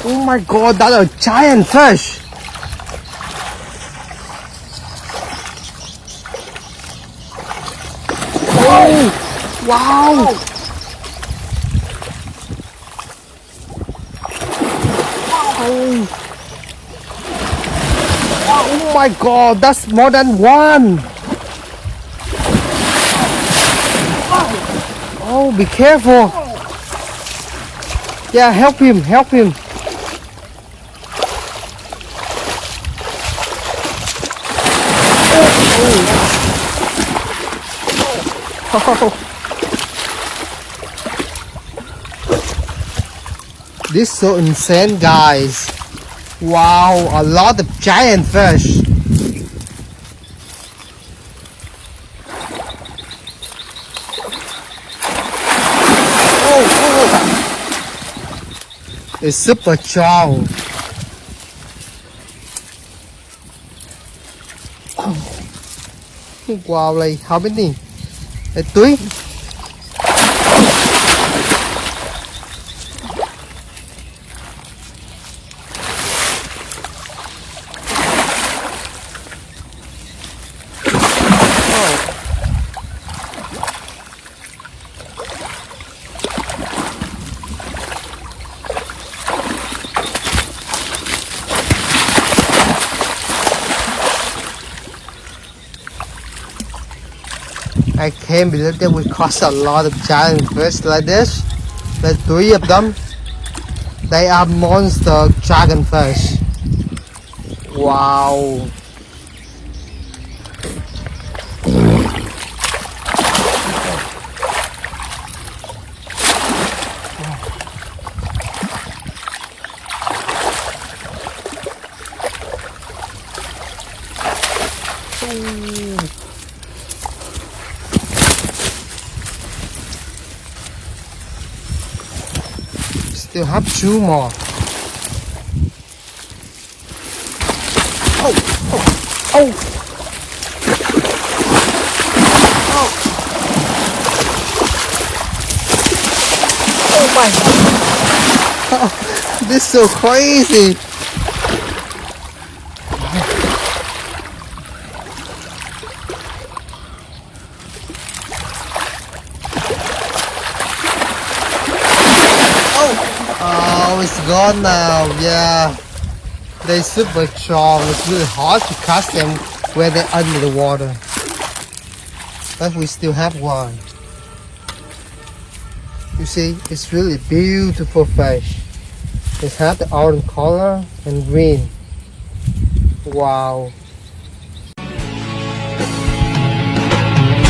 Oh my god, that's a giant fish. Oh, wow. Oh my god, that's more than one. Oh, be careful. Yeah, help him, help him. Oh. This is so insane, guys. Wow, a lot of giant fish. It's super strong. Wow, like how many? Three? I can't believe that we caught a lot of giant fish like this. There's 3 of them. They are monster dragon fish. Wow. Still have 2 more. Oh, oh, oh. Oh my god. Oh, this is so crazy. Oh, it's gone now. Yeah, they're super strong. It's really hard to catch them when they're under the water. But we still have one. You see, it's really beautiful fish. It has the orange color and green. Wow.